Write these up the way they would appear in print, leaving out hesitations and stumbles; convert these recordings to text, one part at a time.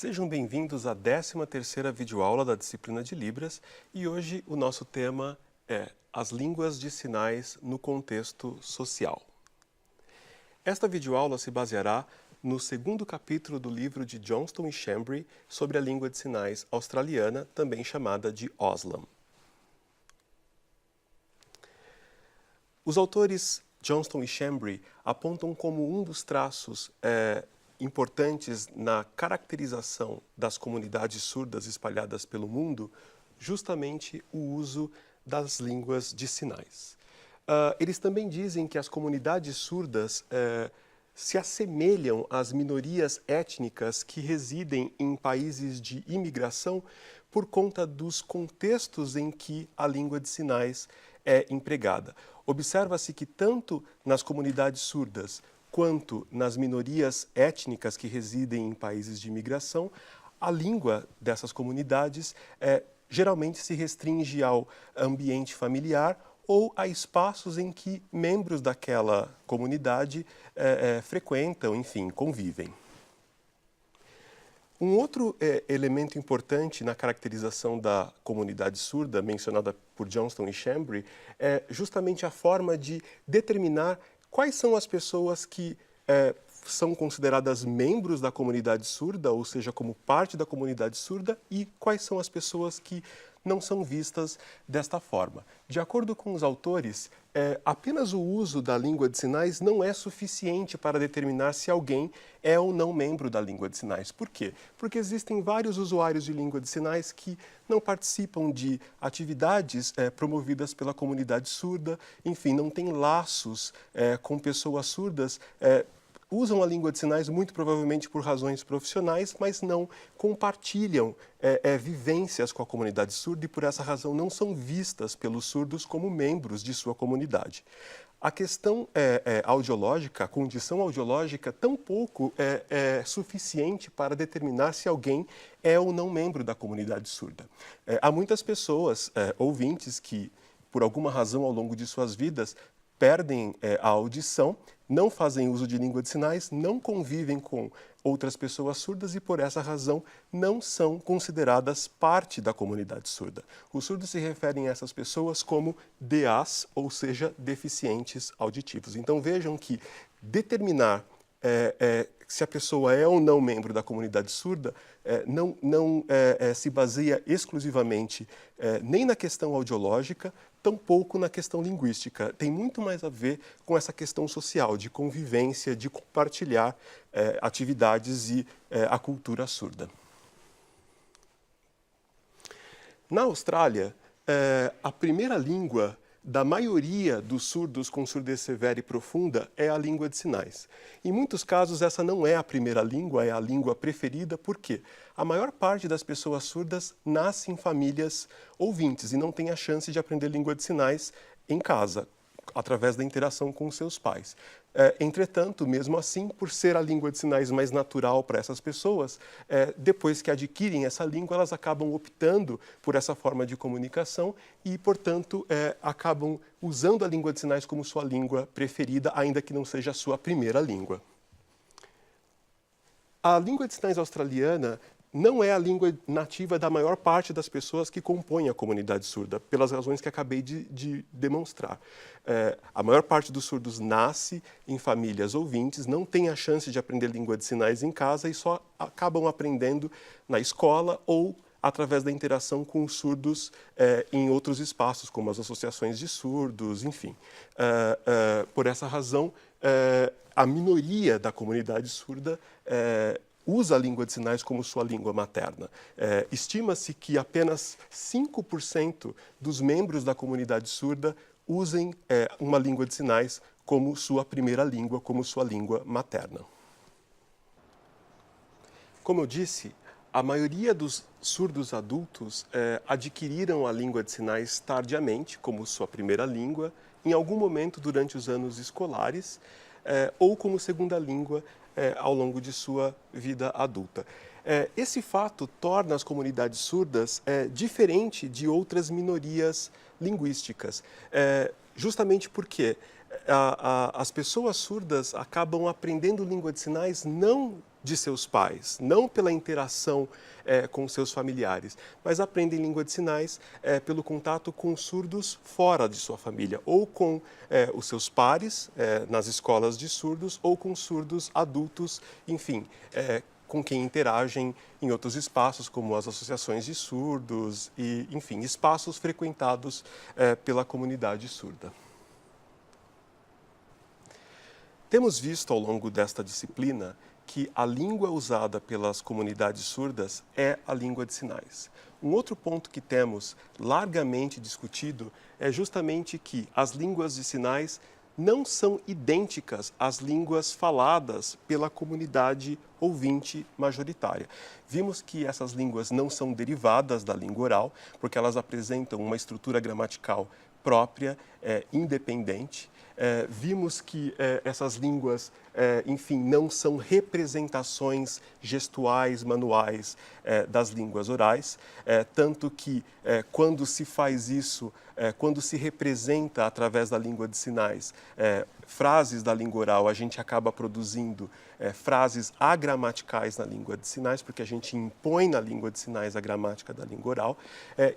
Sejam bem-vindos à 13ª videoaula da disciplina de Libras e hoje o nosso tema é as línguas de sinais no contexto social. Esta videoaula se baseará no segundo capítulo do livro de Johnston e Chambry sobre a língua de sinais australiana, também chamada de Auslan. Os autores Johnston e Chambry apontam como um dos traços importantes na caracterização das comunidades surdas espalhadas pelo mundo, justamente o uso das línguas de sinais. Eles também dizem que as comunidades surdas se assemelham às minorias étnicas que residem em países de imigração por conta dos contextos em que a língua de sinais é empregada. Observa-se que tanto nas comunidades surdas quanto nas minorias étnicas que residem em países de imigração, a língua dessas comunidades geralmente se restringe ao ambiente familiar ou a espaços em que membros daquela comunidade frequentam, enfim, convivem. Um outro elemento importante na caracterização da comunidade surda, mencionada por Johnston e Chambry, é justamente a forma de determinar quais são as pessoas que são consideradas membros da comunidade surda, ou seja, como parte da comunidade surda, e quais são as pessoas que não são vistas desta forma. De acordo com os autores, apenas o uso da língua de sinais não é suficiente para determinar se alguém é ou não membro da língua de sinais. Por quê? Porque existem vários usuários de língua de sinais que não participam de atividades promovidas pela comunidade surda, enfim, não têm laços com pessoas surdas, usam a língua de sinais muito provavelmente por razões profissionais, mas não compartilham vivências com a comunidade surda e por essa razão não são vistas pelos surdos como membros de sua comunidade. A questão audiológica, a condição audiológica, tampouco é suficiente para determinar se alguém é ou não membro da comunidade surda. Há muitas pessoas, ouvintes, que por alguma razão ao longo de suas vidas perdem a audição, não fazem uso de língua de sinais, não convivem com outras pessoas surdas e, por essa razão, não são consideradas parte da comunidade surda. Os surdos se referem a essas pessoas como DAs, ou seja, deficientes auditivos. Então, vejam que determinar se a pessoa é ou não membro da comunidade surda não se baseia exclusivamente nem na questão audiológica, tampouco na questão linguística. Tem muito mais a ver com essa questão social, de convivência, de compartilhar atividades e a cultura surda. Na Austrália, a primeira língua da maioria dos surdos com surdez severa e profunda é a língua de sinais. Em muitos casos, essa não é a primeira língua, é a língua preferida, porque a maior parte das pessoas surdas nasce em famílias ouvintes e não tem a chance de aprender língua de sinais em casa, através da interação com seus pais. Entretanto, mesmo assim, por ser a língua de sinais mais natural para essas pessoas, depois que adquirem essa língua, elas acabam optando por essa forma de comunicação e, portanto, acabam usando a língua de sinais como sua língua preferida, ainda que não seja a sua primeira língua. A língua de sinais australiana não é a língua nativa da maior parte das pessoas que compõem a comunidade surda, pelas razões que acabei de demonstrar. A maior parte dos surdos nasce em famílias ouvintes, não tem a chance de aprender língua de sinais em casa e só acabam aprendendo na escola ou através da interação com os surdos em outros espaços, como as associações de surdos, enfim. Por essa razão, a minoria da comunidade surda usa a língua de sinais como sua língua materna. Estima-se que apenas 5% dos membros da comunidade surda usem uma língua de sinais como sua primeira língua, como sua língua materna. Como eu disse, a maioria dos surdos adultos adquiriram a língua de sinais tardiamente, como sua primeira língua, em algum momento durante os anos escolares, ou como segunda língua ao longo de sua vida adulta. Esse fato torna as comunidades surdas diferente de outras minorias linguísticas, justamente porque as pessoas surdas acabam aprendendo língua de sinais não de seus pais, não pela interação com seus familiares, mas aprendem língua de sinais pelo contato com surdos fora de sua família, ou com os seus pares nas escolas de surdos, ou com surdos adultos, enfim, com quem interagem em outros espaços, como as associações de surdos e, enfim, espaços frequentados pela comunidade surda. Temos visto ao longo desta disciplina que a língua usada pelas comunidades surdas é a língua de sinais. Um outro ponto que temos largamente discutido é justamente que as línguas de sinais não são idênticas às línguas faladas pela comunidade ouvinte majoritária. Vimos que essas línguas não são derivadas da língua oral, porque elas apresentam uma estrutura gramatical própria, independente. Vimos que essas línguas, enfim, não são representações gestuais, manuais das línguas orais, tanto que quando se faz isso, quando se representa através da língua de sinais frases da língua oral, a gente acaba produzindo frases agramaticais na língua de sinais, porque a gente impõe na língua de sinais a gramática da língua oral.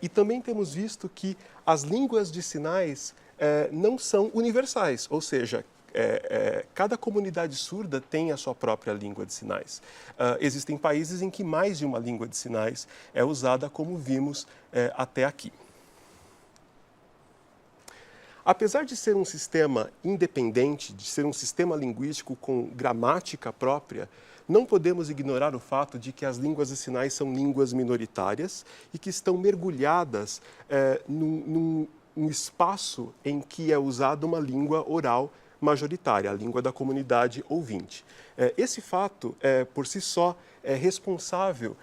E também temos visto que as línguas de sinais não são universais, ou seja, cada comunidade surda tem a sua própria língua de sinais. Existem países em que mais de uma língua de sinais é usada, como vimos até aqui. Apesar de ser um sistema independente, de ser um sistema linguístico com gramática própria, não podemos ignorar o fato de que as línguas de sinais são línguas minoritárias e que estão mergulhadas num espaço em que é usada uma língua oral majoritária, a língua da comunidade ouvinte. Esse fato, por si só, é responsável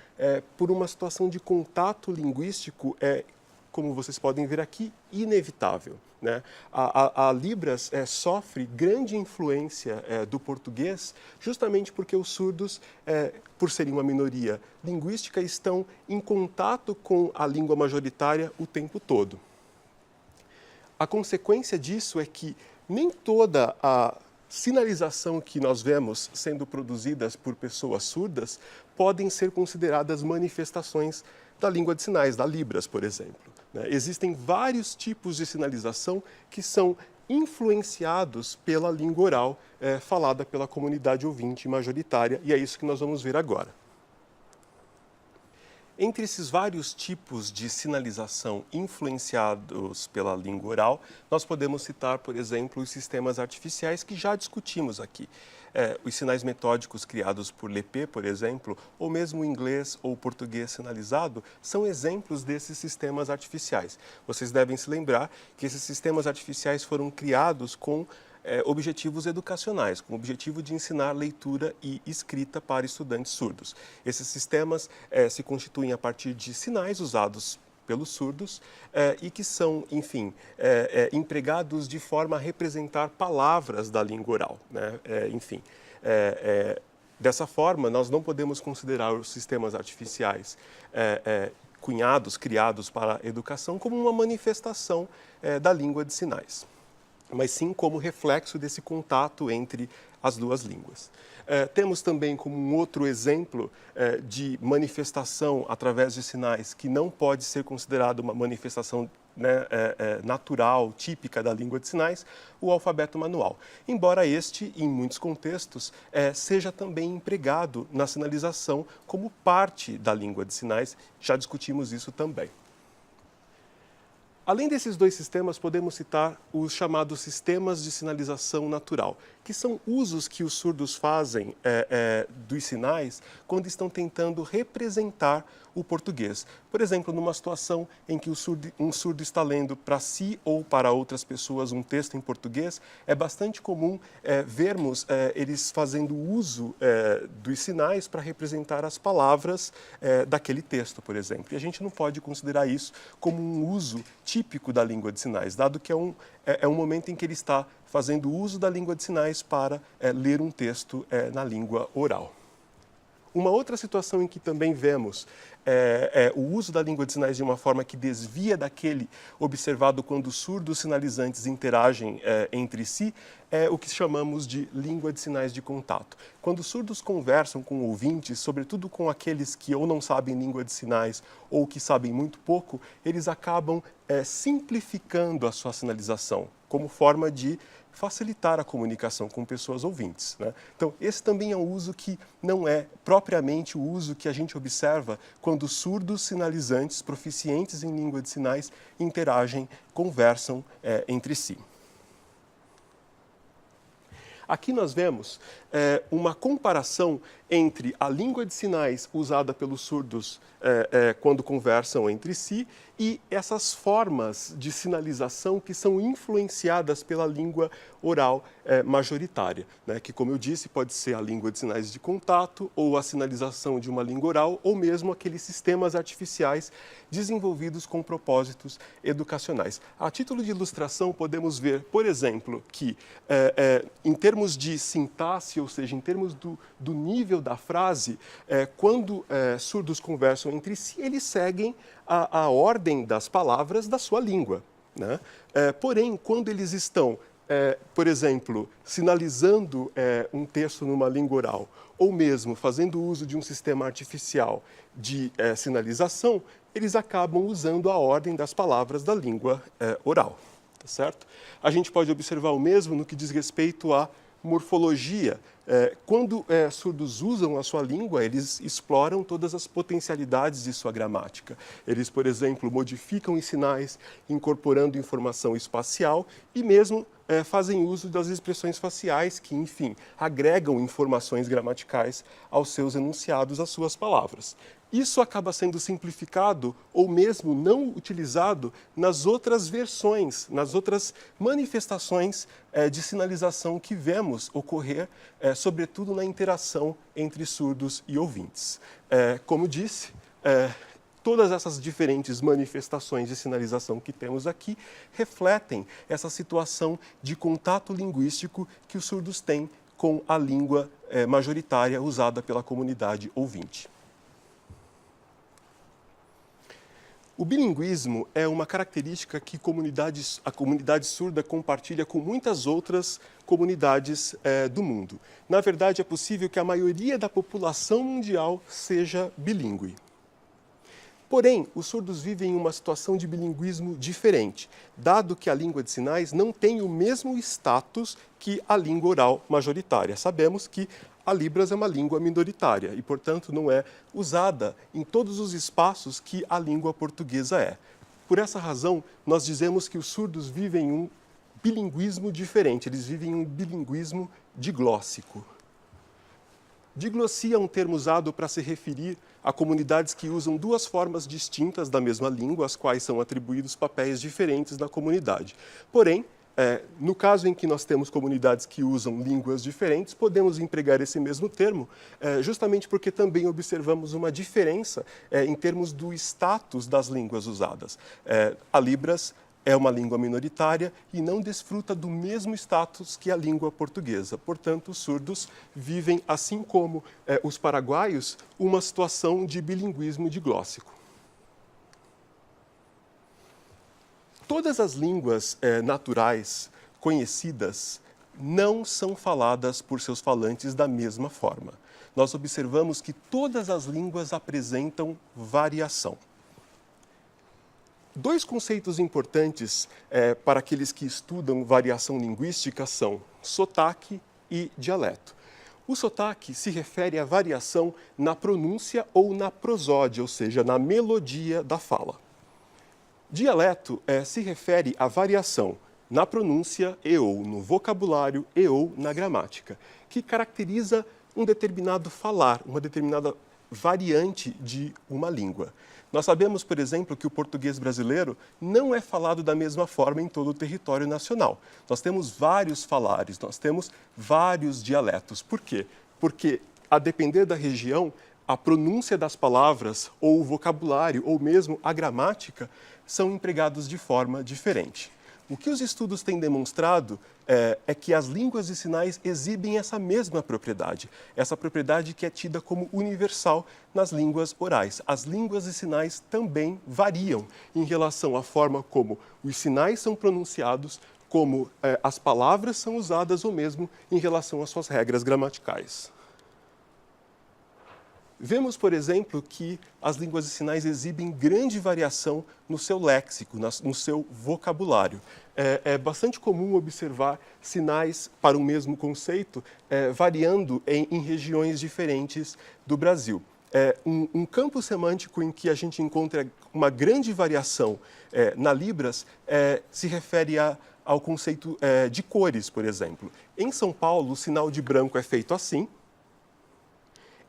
por uma situação de contato linguístico, como vocês podem ver aqui, inevitável. Né? A Libras sofre grande influência do português justamente porque os surdos, por serem uma minoria linguística, estão em contato com a língua majoritária o tempo todo. A consequência disso é que nem toda a sinalização que nós vemos sendo produzidas por pessoas surdas podem ser consideradas manifestações da língua de sinais, da Libras, por exemplo. Existem vários tipos de sinalização que são influenciados pela língua oral falada pela comunidade ouvinte majoritária, e é isso que nós vamos ver agora. Entre esses vários tipos de sinalização influenciados pela língua oral, nós podemos citar, por exemplo, os sistemas artificiais que já discutimos aqui. Os sinais metódicos criados por Lepé, por exemplo, ou mesmo o inglês ou o português sinalizado, são exemplos desses sistemas artificiais. Vocês devem se lembrar que esses sistemas artificiais foram criados com objetivos educacionais, com o objetivo de ensinar leitura e escrita para estudantes surdos. Esses sistemas se constituem a partir de sinais usados pelos surdos e que são, enfim, empregados de forma a representar palavras da língua oral, né? Dessa forma, nós não podemos considerar os sistemas artificiais criados para a educação como uma manifestação da língua de sinais, mas sim como reflexo desse contato entre as duas línguas. Temos também como um outro exemplo de manifestação através de sinais que não pode ser considerado uma manifestação natural, típica da língua de sinais, o alfabeto manual. Embora este, em muitos contextos, seja também empregado na sinalização como parte da língua de sinais, já discutimos isso também. Além desses dois sistemas, podemos citar os chamados sistemas de sinalização natural, que são usos que os surdos fazem dos sinais quando estão tentando representar o português. Por exemplo, numa situação em que um surdo está lendo para si ou para outras pessoas um texto em português, é bastante comum vermos eles fazendo uso dos sinais para representar as palavras daquele texto, por exemplo. E a gente não pode considerar isso como um uso típico da língua de sinais, dado que é um momento em que ele está fazendo uso da língua de sinais para ler um texto na língua oral. Uma outra situação em que também vemos o uso da língua de sinais de uma forma que desvia daquele observado quando os surdos sinalizantes interagem entre si é o que chamamos de língua de sinais de contato. Quando surdos conversam com ouvintes, sobretudo com aqueles que ou não sabem língua de sinais ou que sabem muito pouco, eles acabam simplificando a sua sinalização como forma de facilitar a comunicação com pessoas ouvintes, né? Então, esse também é um uso que não é propriamente o uso que a gente observa quando surdos sinalizantes proficientes em língua de sinais interagem, conversam entre si. Aqui nós vemos uma comparação entre a língua de sinais usada pelos surdos quando conversam entre si e essas formas de sinalização que são influenciadas pela língua oral majoritária, né? Que, como eu disse, pode ser a língua de sinais de contato ou a sinalização de uma língua oral ou mesmo aqueles sistemas artificiais desenvolvidos com propósitos educacionais. A título de ilustração, podemos ver, por exemplo, que em termos de sintaxe, ou seja, em termos do nível da frase, quando surdos conversam entre si, eles seguem a ordem das palavras da sua língua, né? Porém, quando eles estão, por exemplo, sinalizando um texto numa língua oral, ou mesmo fazendo uso de um sistema artificial de sinalização, eles acabam usando a ordem das palavras da língua oral, tá certo? A gente pode observar o mesmo no que diz respeito à morfologia. Quando surdos usam a sua língua, eles exploram todas as potencialidades de sua gramática. Eles, por exemplo, modificam os sinais, incorporando informação espacial e mesmo fazem uso das expressões faciais que, enfim, agregam informações gramaticais aos seus enunciados, às suas palavras. Isso acaba sendo simplificado ou mesmo não utilizado nas outras versões, nas outras manifestações de sinalização que vemos ocorrer, sobretudo na interação entre surdos e ouvintes. Como disse, todas essas diferentes manifestações de sinalização que temos aqui refletem essa situação de contato linguístico que os surdos têm com a língua majoritária usada pela comunidade ouvinte. O bilinguismo é uma característica que a comunidade surda compartilha com muitas outras comunidades do mundo. Na verdade, é possível que a maioria da população mundial seja bilíngue. Porém, os surdos vivem em uma situação de bilinguismo diferente, dado que a língua de sinais não tem o mesmo status que a língua oral majoritária. Sabemos que a Libras é uma língua minoritária e, portanto, não é usada em todos os espaços que a língua portuguesa é. Por essa razão, nós dizemos que os surdos vivem um bilinguismo diferente, eles vivem um bilinguismo diglóssico. Diglossia é um termo usado para se referir a comunidades que usam duas formas distintas da mesma língua, às quais são atribuídos papéis diferentes na comunidade. Porém, no caso em que nós temos comunidades que usam línguas diferentes, podemos empregar esse mesmo termo, justamente porque também observamos uma diferença em termos do status das línguas usadas. A Libras é uma língua minoritária e não desfruta do mesmo status que a língua portuguesa. Portanto, os surdos vivem, assim como os paraguaios, uma situação de bilinguismo diglóssico. Todas as línguas naturais conhecidas não são faladas por seus falantes da mesma forma. Nós observamos que todas as línguas apresentam variação. Dois conceitos importantes para aqueles que estudam variação linguística são sotaque e dialeto. O sotaque se refere à variação na pronúncia ou na prosódia, ou seja, na melodia da fala. Dialeto se refere à variação na pronúncia e ou no vocabulário e ou na gramática, que caracteriza um determinado falar, uma determinada variante de uma língua. Nós sabemos, por exemplo, que o português brasileiro não é falado da mesma forma em todo o território nacional. Nós temos vários falares, nós temos vários dialetos. Por quê? Porque, a depender da região, a pronúncia das palavras, ou o vocabulário, ou mesmo a gramática, são empregados de forma diferente. O que os estudos têm demonstrado é que as línguas de sinais exibem essa mesma propriedade, essa propriedade que é tida como universal nas línguas orais. As línguas de sinais também variam em relação à forma como os sinais são pronunciados, como as palavras são usadas ou mesmo em relação às suas regras gramaticais. Vemos, por exemplo, que as línguas de sinais exibem grande variação no seu léxico, no seu vocabulário. É bastante comum observar sinais para o mesmo conceito variando em regiões diferentes do Brasil. Um campo semântico em que a gente encontra uma grande variação na Libras se refere ao conceito de cores, por exemplo. Em São Paulo, o sinal de branco é feito assim.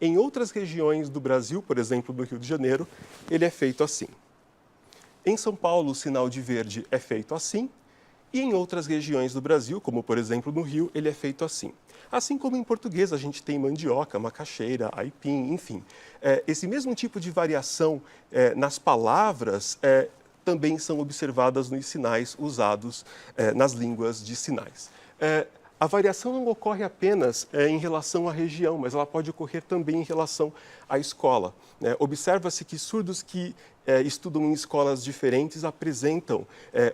Em outras regiões do Brasil, por exemplo, do Rio de Janeiro, ele é feito assim. Em São Paulo, o sinal de verde é feito assim, e em outras regiões do Brasil, como por exemplo no Rio, ele é feito assim. Assim como em português a gente tem mandioca, macaxeira, aipim, enfim. Esse mesmo tipo de variação nas palavras também são observadas nos sinais usados nas línguas de sinais. A variação não ocorre apenas em relação à região, mas ela pode ocorrer também em relação à escola. Observa-se que surdos que estudam em escolas diferentes apresentam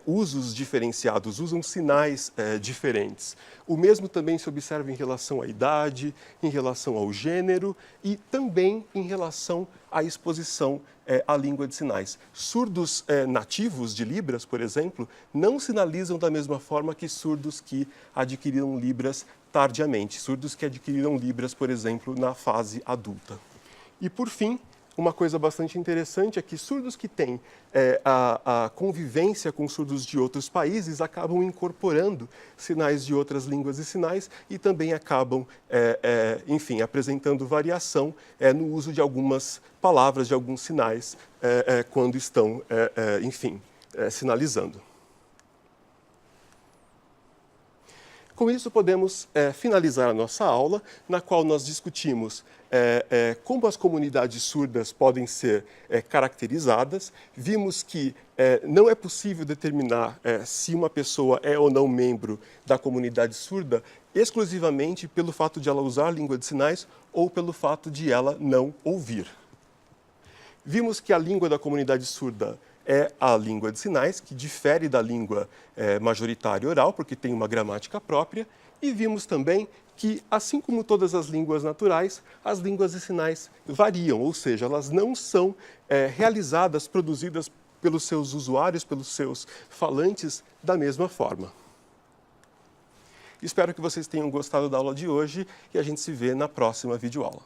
usos diferenciados, usam sinais diferentes. O mesmo também se observa em relação à idade, em relação ao gênero e também em relação à exposição à língua de sinais. Surdos nativos de Libras, por exemplo, não sinalizam da mesma forma que surdos que adquiriram Libras tardiamente, surdos que adquiriram Libras, por exemplo, na fase adulta. E, por fim, uma coisa bastante interessante é que surdos que têm a convivência com surdos de outros países acabam incorporando sinais de outras línguas e sinais e também acabam, enfim, apresentando variação no uso de algumas palavras, de alguns sinais, quando estão, enfim, sinalizando. Com isso, podemos finalizar a nossa aula, na qual nós discutimos como as comunidades surdas podem ser caracterizadas. Vimos que não é possível determinar se uma pessoa é ou não membro da comunidade surda exclusivamente pelo fato de ela usar a língua de sinais ou pelo fato de ela não ouvir. Vimos que a língua da comunidade surda é a língua de sinais, que difere da língua majoritária oral, porque tem uma gramática própria, e vimos também que, assim como todas as línguas naturais, as línguas de sinais variam, ou seja, elas não são realizadas, produzidas pelos seus usuários, pelos seus falantes, da mesma forma. Espero que vocês tenham gostado da aula de hoje e a gente se vê na próxima videoaula.